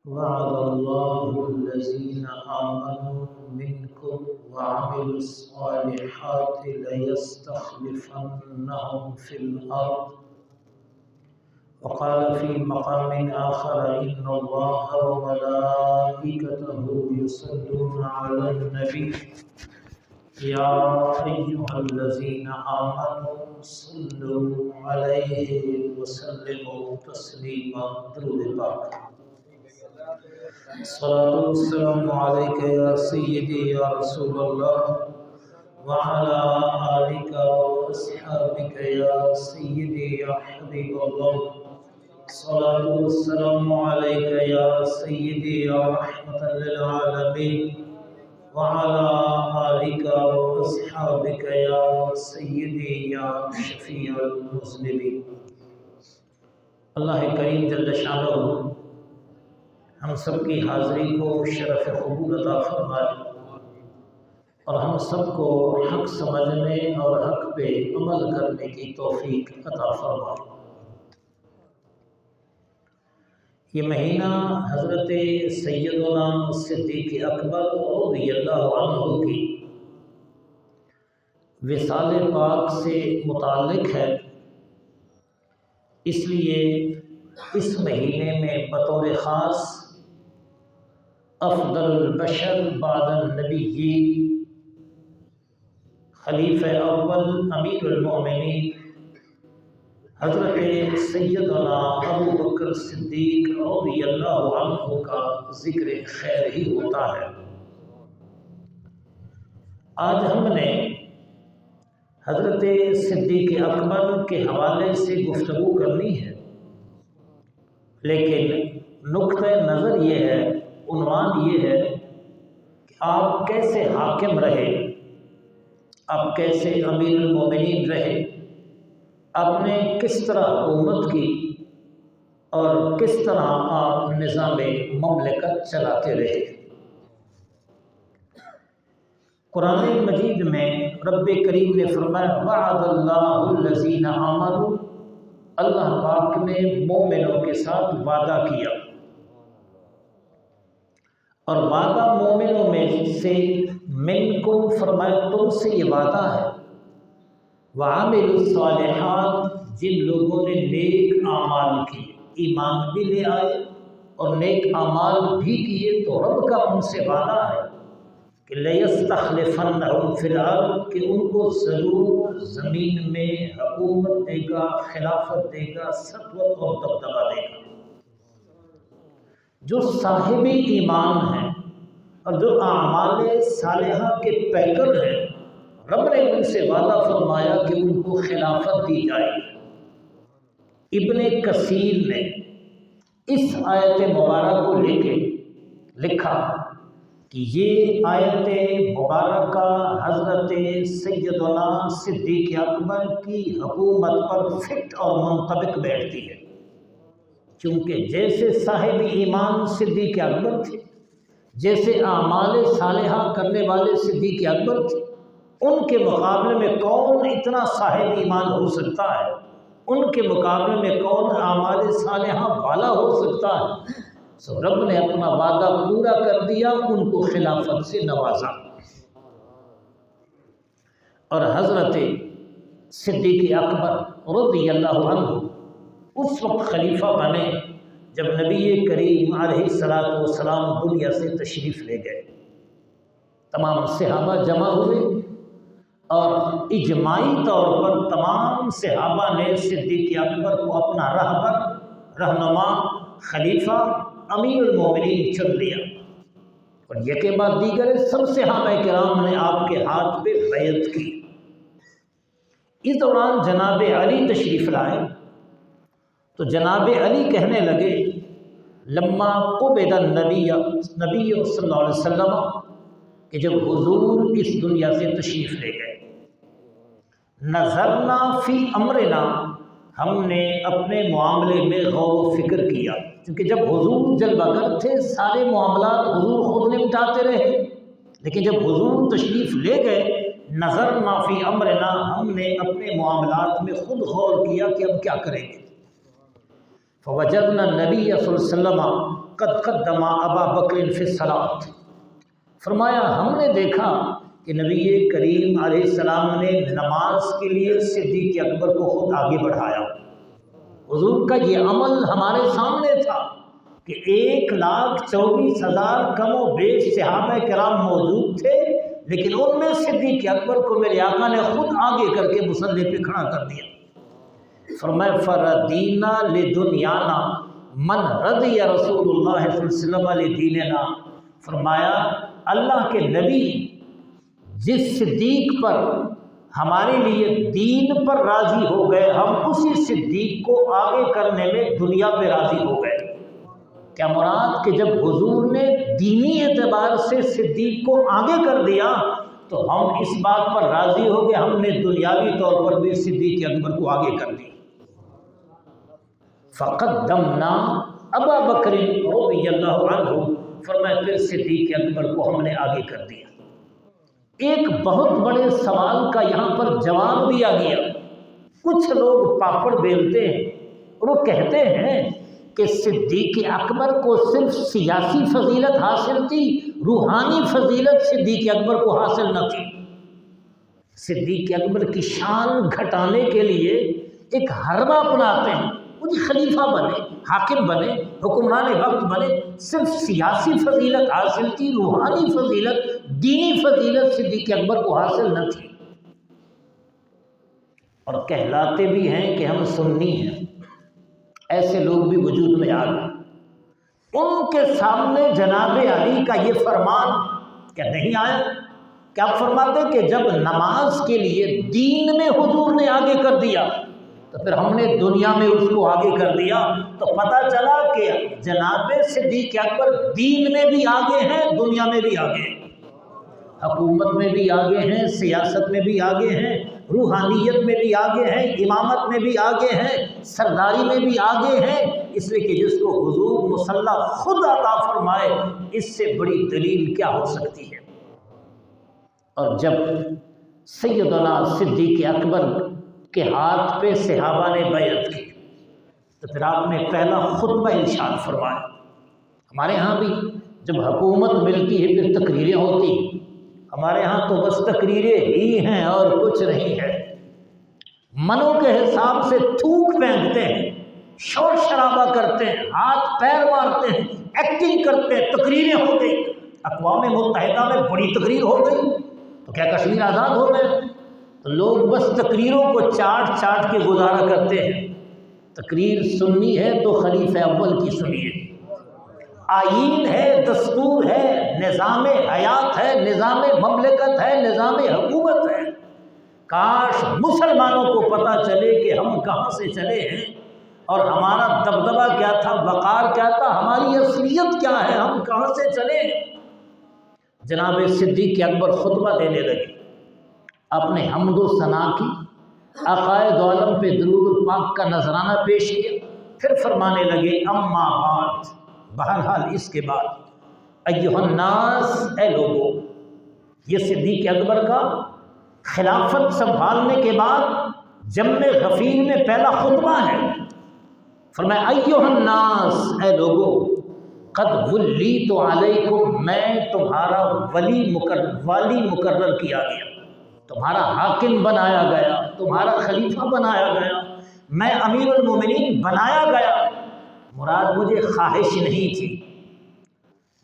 وعد الله الذين آمنوا منكم وعملوا الصالحات ليستخلفنهم في الأرض. وقال في مقام آخر إن الله وملائكته يصلون على النبي يا أيها الذين آمنوا صلوا عليه وسلموا تسليما. درود پاک. الصلاة والسلام عليك يا سيدي يا رسول الله وعلى آلك وأصحابك يا سيدي يا حبيب الله. الصلاة والسلام عليك يا سيدي يا رحمة للعالمين وعلى آلك وأصحابك يا سيدي يا شفيع المذنبين. اللہ کریم جل شانہ ہم سب کی حاضری کو شرف قبول عطا فرمائے اور ہم سب کو حق سمجھنے اور حق پہ عمل کرنے کی توفیق عطا فرمائے. یہ مہینہ حضرت سیدنا صدیق اکبر رضی اللہ عنہ کی وصال پاک سے متعلق ہے، اس لیے اس مہینے میں بطور خاص افضل البشر بعد النبی خلیفہ اول امیر المؤمنین حضرت سیدنا ابو بکر صدیق رضی اللہ عنہ کا ذکر خیر ہی ہوتا ہے. آج ہم نے حضرت صدیق اکبر کے حوالے سے گفتگو کرنی ہے، لیکن نقطہ نظر یہ ہے، عنوان یہ ہے کہ آپ کیسے حاکم رہے، آپ کیسے امیر المومنین رہے، آپ نے کس طرح حکومت کی اور کس طرح آپ نظام مملکت چلاتے رہے. قرآن مجید میں رب کریم نے فرمایا وعد اللہ الذین آمنوا، اللہ پاک نے مومنوں کے ساتھ وعدہ کیا، اور وعدہ مومنوں میں سے منکم فرمایا تم سے یہ وعدہ ہے، وعملوا الصالحات جن لوگوں نے نیک اعمال کیے، ایمان بھی لے آئے اور نیک اعمال بھی کیے، تو رب کا ان سے وعدہ ہے کہ لَيَسْتَخْلِفَنَّهُمْ فِي الْأَرْضِ، کہ ان کو ضرور زمین میں حکومت دے گا، خلافت دے گا، سطوت اور دبدبہ دے گا. جو صاحب ایمان ہیں اور جو اعمال صالحہ کے پیکر ہیں، رب نے ان سے وعدہ فرمایا کہ ان کو خلافت دی جائے گی. ابن کثیر نے اس آیت مبارکہ کو لے کے لکھا کہ یہ آیت مبارکہ حضرت سیدنا صدیق اکبر کی حکومت پر فٹ اور منطبق بیٹھتی ہے، چونکہ جیسے صاحب ایمان صدیق اکبر تھے، جیسے اعمال صالحہ کرنے والے صدیق اکبر تھے، ان کے مقابلے میں کون اتنا صاحب ایمان ہو سکتا ہے، ان کے مقابلے میں کون اعمال صالحہ والا ہو سکتا ہے. سو رب نے اپنا وعدہ پورا کر دیا، ان کو خلافت سے نوازا. اور حضرت صدیق اکبر رضی اللہ عنہ اس وقت خلیفہ بنے جب نبی کریم علیہ السلام دنیا سے تشریف لے گئے. تمام صحابہ جمع ہوئے اور اجماعی طور پر تمام صحابہ نے صدیق اکبر کو اپنا رہبر، رہنما، خلیفہ، امیر المومنین چن لیا، اور یکے بعد دیگر سب صحابہ کرام نے آپ کے ہاتھ پہ بیعت کی. اس دوران جناب علی تشریف لائے تو جناب علی کہنے لگے لما قبض النبی صلی اللہ علیہ وسلم، کہ جب حضور اس دنیا سے تشریف لے گئے، نظرنا فی امرنا، ہم نے اپنے معاملے میں غور و فکر کیا، کیونکہ جب حضور جلوہ گر تھے سارے معاملات حضور خود نمٹاتے رہے، لیکن جب حضور تشریف لے گئے نظرنا فی امرنا، ہم نے اپنے معاملات میں خود غور کیا کہ ہم کیا کریں گے. فوجدنا النبی صلی اللہ علیہ وسلم، قد قدم ابا بکر فی الصلاۃ، فرمایا ہم نے دیکھا کہ نبی کریم علیہ السلام نے نماز کے لیے صدیق اکبر کو خود آگے بڑھایا۔ حضور کا یہ عمل ہمارے سامنے تھا کہ 1,24,000 کم و بیش صحابہ کرام موجود تھے، لیکن ان میں صدیق اکبر کو میرے آقا نے خود آگے کر کے مصلی پہ کھڑا کر دیا۔ فرمایا فردینا لدنیانا من رضی رسول اللہ صلی اللہ علیہ وسلم لدیننا، فرمایا اللہ کے نبی جس صدیق پر ہمارے لیے دین پر راضی ہو گئے، ہم اسی صدیق کو آگے کرنے میں دنیا پہ راضی ہو گئے۔ کیا مراد کہ جب حضور نے دینی اعتبار سے صدیق کو آگے کر دیا تو ہم اس بات پر راضی ہو گئے، ہم نے دنیاوی طور پر بھی صدیق اکبر کو آگے کر دیا۔ فقدمنا ابا بکر رضی اللہ عنہ، فرمایا پھر صدیق اکبر کو ہم نے آگے کر دیا۔ ایک بہت بڑے سوال کا یہاں پر جواب دیا گیا۔ کچھ لوگ پاپڑ بیلتے ہیں اور وہ کہتے ہیں کہ صدیق اکبر کو صرف سیاسی فضیلت حاصل تھی، روحانی فضیلت صدیق اکبر کو حاصل نہ تھی۔ صدیق اکبر کی شان گھٹانے کے لیے ایک حربہ اپناتے ہیں، وہ خلیفہ بنے، حاکم بنے، حکمران وقت بنے، صرف سیاسی فضیلت حاصل تھی، روحانی فضیلت، دینی فضیلت صدیق اکبر کو حاصل نہ تھی۔ اور کہلاتے بھی ہیں کہ ہم سنی ہیں، ایسے لوگ بھی وجود میں آ گئے۔ ان کے سامنے جناب علی کا یہ فرمان کیا نہیں آیا؟ کیا فرماتے کہ جب نماز کے لیے دین میں حضور نے آگے کر دیا تو پھر ہم نے دنیا میں اس کو آگے کر دیا، تو پتہ چلا کہ جناب صدیق اکبر دین میں بھی آگے ہیں، دنیا میں بھی آگے ہیں، حکومت میں بھی آگے ہیں، سیاست میں بھی آگے ہیں، روحانیت میں بھی آگے ہیں، امامت میں بھی آگے ہیں، سرداری میں بھی آگے ہیں، اس لیے کہ جس کو حضور مصلی خود عطا فرمائے، اس سے بڑی دلیل کیا ہو سکتی ہے۔ اور جب سیدنا صدیق اکبر کے ہاتھ پہ صحابہ نے بیعت کی تو پھر آپ نے پہلا خطبہ ارشاد فرمایا۔ ہمارے ہاں بھی جب حکومت ملتی ہے پھر تقریریں ہوتی ہیں، ہمارے ہاں تو بس تقریریں ہی ہیں اور کچھ نہیں ہے۔ منوں کے حساب سے تھوک پھینکتے ہیں، شور شرابہ کرتے ہیں، ہاتھ پیر مارتے ہیں، ایکٹنگ کرتے ہیں، تقریریں ہو گئی۔ اقوام متحدہ میں بڑی تقریر ہو گئی تو کیا کشمیر آزاد ہو گئے؟ تو لوگ بس تقریروں کو چاٹ چاٹ کے گزارا کرتے ہیں۔ تقریر سننی ہے تو خلیفہ اول کی سنیے، آئین ہے، دستور ہے، نظام حیات ہے، نظام مملکت ہے، نظام حکومت ہے۔ کاش مسلمانوں کو پتہ چلے کہ ہم کہاں سے چلے ہیں اور ہمارا دبدبہ کیا تھا، وقار کیا تھا، ہماری اصلیت کیا ہے، ہم کہاں سے چلے ہیں۔ جناب صدیق اکبر خطبہ دینے لگے، اپنے حمد و ثنا کی، عقائد عالم پہ درود پاک کا نذرانہ پیش کیا، پھر فرمانے لگے اما بعد، بہرحال اس کے بعد، ایھا الناس، اے لوگو، یہ صدیق اکبر کا خلافت سنبھالنے کے بعد جم غفیر میں پہلا خطبہ ہے۔ فرمایا ایھا الناس، اے لوگو، قد ولیت علیکم، میں تمہارا والی مقرر کیا گیا، تمہارا حاکم بنایا گیا، تمہارا خلیفہ بنایا گیا، میں امیر المومنین بنایا گیا۔ مراد مجھے خواہش نہیں تھی،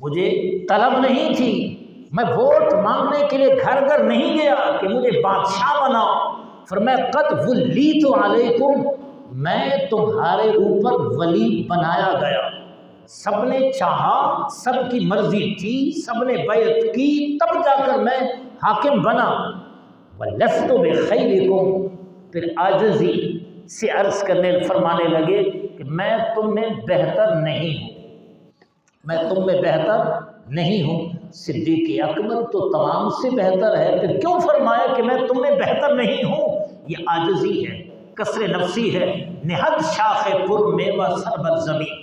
مجھے طلب نہیں تھی، میں ووٹ مانگنے کے لیے گھر گھر نہیں گیا کہ مجھے بادشاہ بناؤ۔ فرمایا قد ولیت علیکم، میں تمہارے اوپر ولی بنایا گیا۔ سب نے چاہا، سب کی مرضی تھی، سب نے بیعت کی، تب جا کر میں حاکم بنا۔ وَلَسْتُ بِخَيْرِكُمْ، پھر عاجزی سے عرض کرنے فرمانے لگے کہ میں تم میں بہتر نہیں ہوں، میں تم میں بہتر نہیں ہوں۔ صدیق اکبر تو تمام سے بہتر ہے، پھر کیوں فرمایا کہ میں تم میں بہتر نہیں ہوں؟ یہ عاجزی ہے، کسر نفسی ہے۔ نہد شاخ پر میوہ سر بر زمین،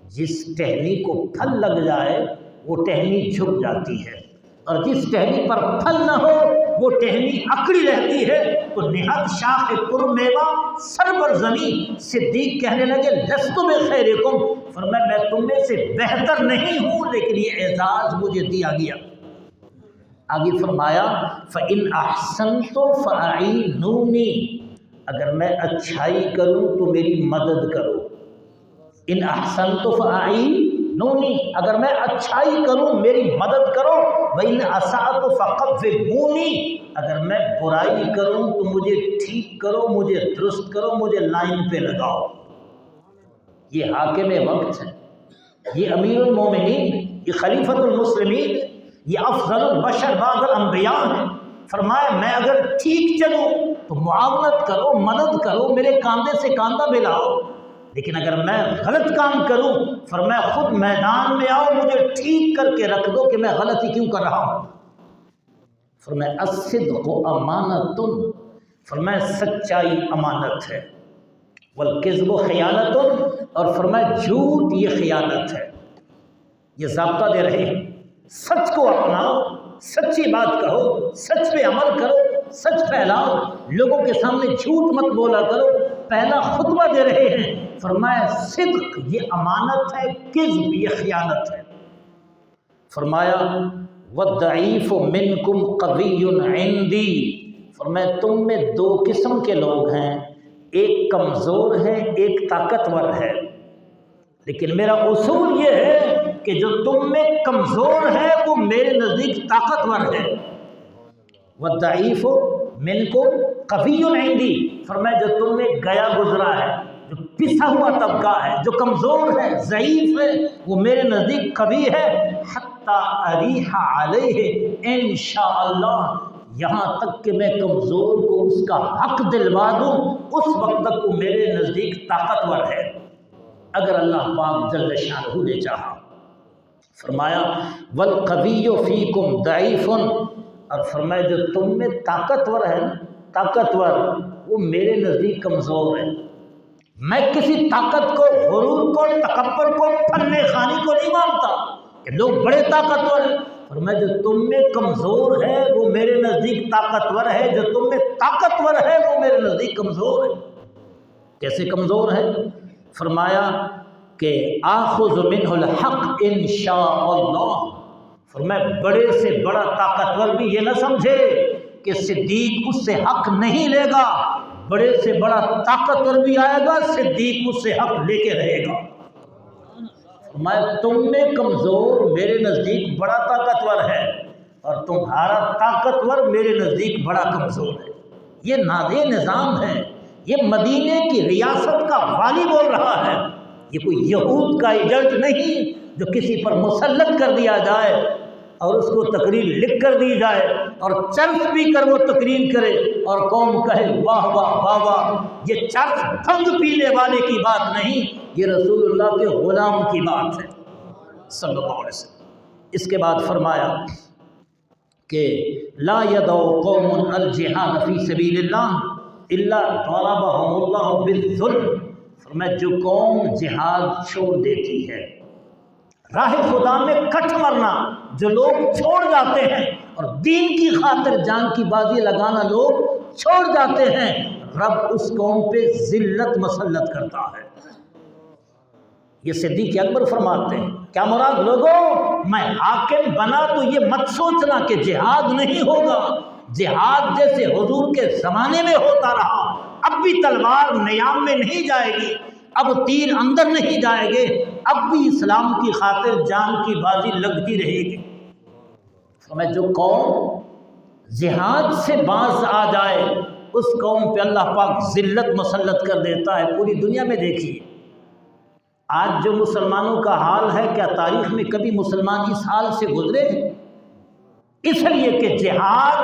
جس ٹہنی کو پھل لگ جائے وہ ٹہنی جھک جاتی ہے، اور جس ٹہنی پر پھل نہ ہو وہ ٹہنی اکڑی رہتی ہے۔ تو نہد شاخ پر میوہ سر بر زمین، صدیق کہنے لگے لست بخیرکم، فرمایا میں تم میں سے بہتر نہیں ہوں، لیکن یہ اعزاز مجھے دیا گیا۔ آگے فرمایا فَإِنْ أَحْسَنْتُ فَأَعِينُونِي، اگر میں اچھائی کروں تو میری مدد کرو۔ ان احسنت فاعینونی، اگر میں اچھائی کروں میری مدد کرو۔ وَإِنْ أَسَأْتُ فَقَوِّمُونِی، اگر میں برائی کروں تو مجھے ٹھیک کرو، مجھے درست کرو، مجھے لائن پہ لگاؤ۔ یہ حاکم وقت ہے، یہ امیر المومنین، یہ خلیفۃ المسلمین، یہ افضل البشر بعد الانبیاء ہیں۔ فرمایا میں اگر ٹھیک چلوں تو معاونت کرو، مدد کرو، میرے کاندھے سے کاندھا ملاؤ، لیکن اگر میں غلط کام کروں فرمایا خود میدان میں آؤ، مجھے ٹھیک کر کے رکھ دو کہ میں غلطی کیوں کر رہا ہوں۔ فرمایا الصدق امانۃ، فرمایا سچائی امانت ہے، والکذب خیانت، اور فرمایا جھوٹ یہ خیانت ہے۔ یہ ضابطہ دے رہے ہیں، سچ کو اپناؤ، سچی بات کہو، سچ پہ عمل کرو، سچ پھیلاؤ، لوگوں کے سامنے جھوٹ مت بولا کرو۔ پہلا خطبہ دے رہے ہیں، فرمایا صدق یہ امانت ہے، کذب یہ خیانت ہے۔ فرمایا والضعیف منکم قوی عندی، فرمایا تم میں دو قسم کے لوگ ہیں، ایک کمزور ہے ایک طاقتور ہے، لیکن میرا اصول یہ ہے کہ جو تم میں کمزور ہے وہ میرے نزدیک طاقتور ہے۔ والضعیف منکم قوی عندی، فرمایا جو تم میں گیا گزرا ہے، جو پسا ہوا طبقہ ہے، جو کمزور ہے، ضعیف ہے، وہ میرے نزدیک قوی ہے۔ حتی اریح علیہ انشاءاللہ، یہاں تک کہ میں کمزور کو اس کا حق دلوا دوں، اس وقت تک وہ میرے نزدیک طاقتور ہے، اگر اللہ پاک جل شانہ نے چاہا۔ فرمایا والقوی فیکم ضعیف، اور فرمایا جو تم میں طاقتور ہے، طاقتور وہ میرے نزدیک کمزور ہے۔ میں کسی طاقت کو، غرور کو، تکبر کو، پھنے خانی کو نہیں مانتا کہ لوگ بڑے طاقتور ہیں۔ فرمایا جو تم میں کمزور ہے وہ میرے نزدیک طاقتور ہے، جو تم میں طاقتور ہے وہ میرے نزدیک کمزور ہے۔ کیسے کمزور ہے؟ فرمایا کہ آخذ منہ الحق انشاءاللہ، فرمایا بڑے سے بڑا طاقتور بھی یہ نہ سمجھے کہ صدیق اس سے حق نہیں لے گا، بڑے سے بڑا طاقتور بھی آئے گا، صدیق اس سے حق لے کے رہے گا۔ فرمایا تم میں کمزور میرے نزدیک بڑا طاقتور ہے، اور تمہارا طاقتور میرے نزدیک بڑا کمزور ہے۔ یہ نظام ہے، یہ مدینے کی ریاست کا والی بول رہا ہے، یہ کوئی یہود کا ایجنٹ نہیں جو کسی پر مسلط کر دیا جائے اور اس کو تقریر لکھ کر دی جائے اور چرس پی کر وہ تقریر کرے اور قوم کہے واہ واہ واہ واہ۔ یہ چرس بھنگ پینے والے کی بات نہیں، یہ رسول اللہ کے غلام کی بات ہے صلی اللہ علیہ وسلم۔ اس کے بعد فرمایا کہ لا يدع قوم الجہاد فی سبیل اللہ الا ضربهم اللہ بالذل، فرمایا جو قوم جہاد چھوڑ دیتی ہے، راہ خدا میں کٹ مرنا جو لوگ چھوڑ جاتے ہیں اور دین کی خاطر جان کی بازی لگانا لوگ چھوڑ جاتے ہیں، رب اس قوم پہ ذلت مسلط کرتا ہے۔ یہ صدیق اکبر فرماتے ہیں، کیا مراد لوگوں میں حاکم بنا تو یہ مت سوچنا کہ جہاد نہیں ہوگا، جہاد جیسے حضور کے زمانے میں ہوتا رہا، اب بھی تلوار نیام میں نہیں جائے گی، اب تیر اندر نہیں جائے گے، اب بھی اسلام کی خاطر جان کی بازی لگتی رہے گی۔ فرمایا جو قوم جہاد سے باز آ جائے اس قوم پہ اللہ پاک ذلت مسلط کر دیتا ہے۔ پوری دنیا میں دیکھیے آج جو مسلمانوں کا حال ہے، کیا تاریخ میں کبھی مسلمان اس حال سے گزرے ہیں؟ اس لیے کہ جہاد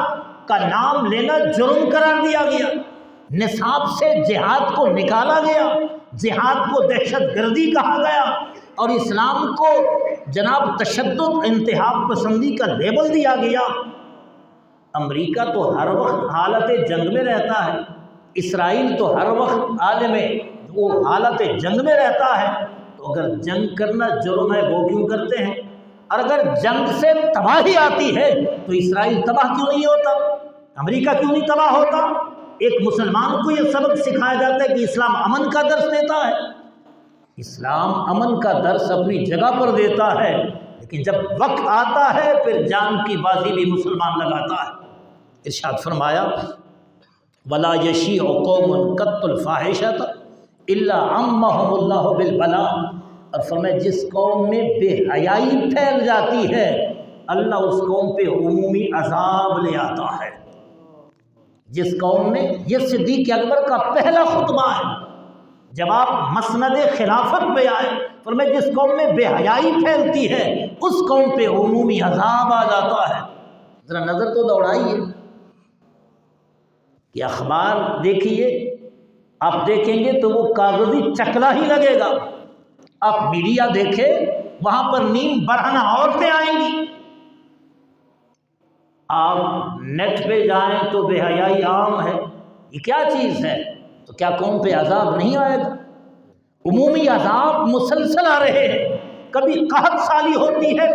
کا نام لینا جرم قرار دیا گیا، نصاب سے جہاد کو نکالا گیا، جہاد کو دہشت گردی کہا گیا، اور اسلام کو جناب تشدد انتہا پسندی کا لیبل دیا گیا۔ امریکہ تو ہر وقت حالت جنگ میں رہتا ہے، اسرائیل تو ہر وقت عالم وہ حالت جنگ میں رہتا ہے، تو اگر جنگ کرنا جرم ہے وہ کیوں کرتے ہیں؟ اور اگر جنگ سے تباہی آتی ہے تو اسرائیل تباہ کیوں نہیں ہوتا؟ امریکہ کیوں نہیں تباہ ہوتا؟ ایک مسلمان کو یہ سبق سکھایا جاتا ہے کہ اسلام امن کا درس دیتا ہے۔ اسلام امن کا درس اپنی جگہ پر دیتا ہے، لیکن جب وقت آتا ہے پھر جان کی بازی بھی مسلمان لگاتا ہے۔ ارشاد فرمایا وَلَا يَشِيعُ قَوْمٌ قَطُّ الْفَاحِشَةَ إِلَّا عَمَّهُمُ اللَّهُ بِالْبَلَاءِ، اور فرمایا جس قوم میں بے حیائی پھیل جاتی ہے اللہ اس قوم پہ عمومی عذاب لے آتا ہے۔ جس قوم میں، یہ صدیق اکبر کا پہلا خطبہ ہے جب آپ مسند خلافت پہ آئے، فرمایا جس قوم میں بے حیائی پھیلتی ہے اس قوم پہ عمومی عذاب آ جاتا ہے۔ ذرا نظر تو دوڑائیے کہ اخبار دیکھیے، آپ دیکھیں گے تو وہ کاغذی چکلا ہی لگے گا۔ آپ میڈیا دیکھیں وہاں پر نیم برہنہ عورتیں آئیں گی، آپ نیٹ پہ جائیں تو بے حیائی عام ہے۔ یہ کیا چیز ہے؟ تو کیا قوم پہ عذاب نہیں آئے گا؟ عمومی عذاب مسلسل آ رہے ہیں، کبھی قحط سالی ہوتی ہے،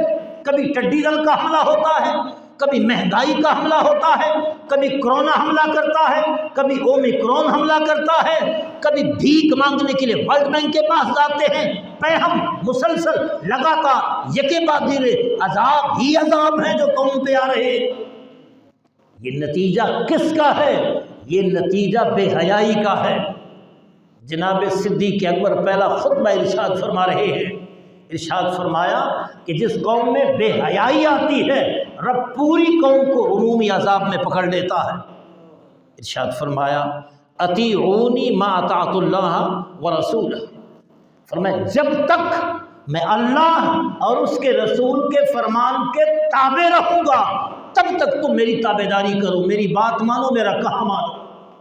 کبھی ٹڈی دل کا حملہ ہوتا ہے، کبھی مہنگائی کا حملہ ہوتا ہے، کبھی کرونا حملہ کرتا ہے، کبھی اومیکرون حملہ کرتا ہے، کبھی بھیک مانگنے کے لیے ورلڈ بینک کے پاس جاتے ہیں۔ پیہم مسلسل لگاتار یکے بعد دیگرے عذاب ہی عذاب ہیں جو قوم پہ آ رہے ہیں۔ یہ نتیجہ کس کا ہے؟ یہ نتیجہ بے حیائی کا ہے۔ جناب صدیق اکبر پہلا خطبہ ارشاد فرما رہے ہیں، ارشاد فرمایا کہ جس قوم میں بے حیائی آتی ہے رب پوری قوم کو عمومی عذاب میں پکڑ لیتا ہے۔ ارشاد فرمایا اطیعونی ما اطاعت اللہ ورسولہ، فرمایا جب تک میں اللہ اور اس کے رسول کے فرمان کے تابع رہوں گا تب تک تم میری تابع داری کرو، میری بات مانو، میرا کہا مانو،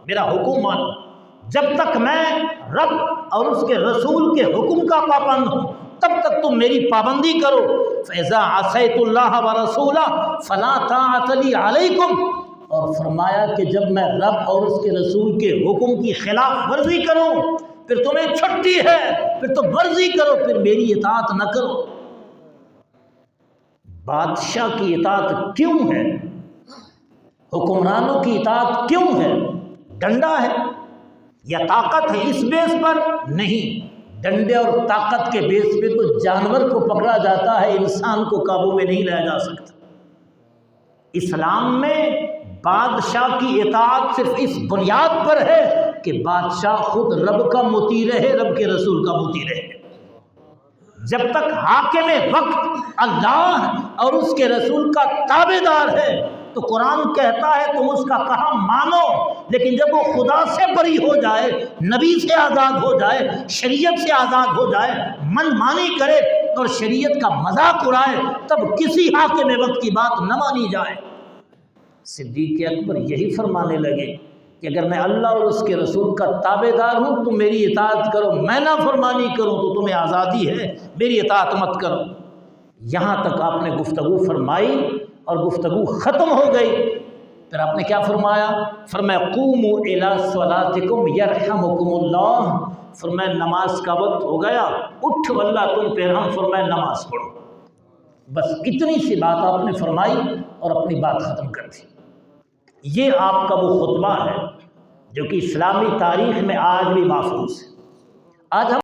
میرا حکم مانو۔ جب تک میں رب اور اس کے رسول کے حکم کا پابند ہوں تب تک تم میری پابندی کرو۔ فَإِذَا عَصَيْتُ اللَّهَ وَرَسُولَهُ فَلَا طَاعَةَ لِي عَلَيْكُمْ، اور فرمایا کہ جب میں رب اور اس کے رسول کے حکم کی خلاف ورزی کروں پھر تمہیں چھٹی ہے، پھر تم ورزی کرو، پھر میری اطاعت نہ کرو۔ بادشاہ کی اطاعت کیوں ہے؟ حکمرانوں کی اطاعت کیوں ہے؟ ڈنڈا ہے یا طاقت ہے؟ اس بیس پر نہیں، ڈنڈے اور طاقت کے بیس پہ تو جانور کو پکڑا جاتا ہے، انسان کو قابو میں نہیں لایا جا سکتا۔ اسلام میں بادشاہ کی اطاعت صرف اس بنیاد پر ہے کہ بادشاہ خود رب کا مطیع رہے، رب کے رسول کا مطیع رہے۔ جب تک حاکم وقت اللہ اور اس کے رسول کا تابع دار ہے تو قرآن کہتا ہے تم اس کا کہا مانو، لیکن جب وہ خدا سے بری ہو جائے، نبی سے آزاد ہو جائے، شریعت سے آزاد ہو جائے، من مانی کرے اور شریعت کا مذاق اڑائے تب کسی حاکم وقت کی بات نہ مانی جائے۔ صدیق اکبر یہی فرمانے لگے کہ اگر میں اللہ اور اس کے رسول کا تابع دار ہوں تو میری اطاعت کرو، میں نافرمانی کروں تو تمہیں آزادی ہے، میری اطاعت مت کرو۔ یہاں تک آپ نے گفتگو فرمائی اور گفتگو ختم ہو گئی، پھر آپ نے کیا فرمایا؟ فرمایا قوموا الی صلاتکم یرحمکم اللہ، فرمایا نماز کا وقت ہو گیا، اٹھو اللہ تم پہ رحم فرمائے، نماز پڑھو۔ بس اتنی سی بات آپ نے فرمائی اور اپنی بات ختم کر دی۔ یہ آپ کا وہ خطبہ ہے جو کہ اسلامی تاریخ میں آج بھی محفوظ ہے۔ آج ہم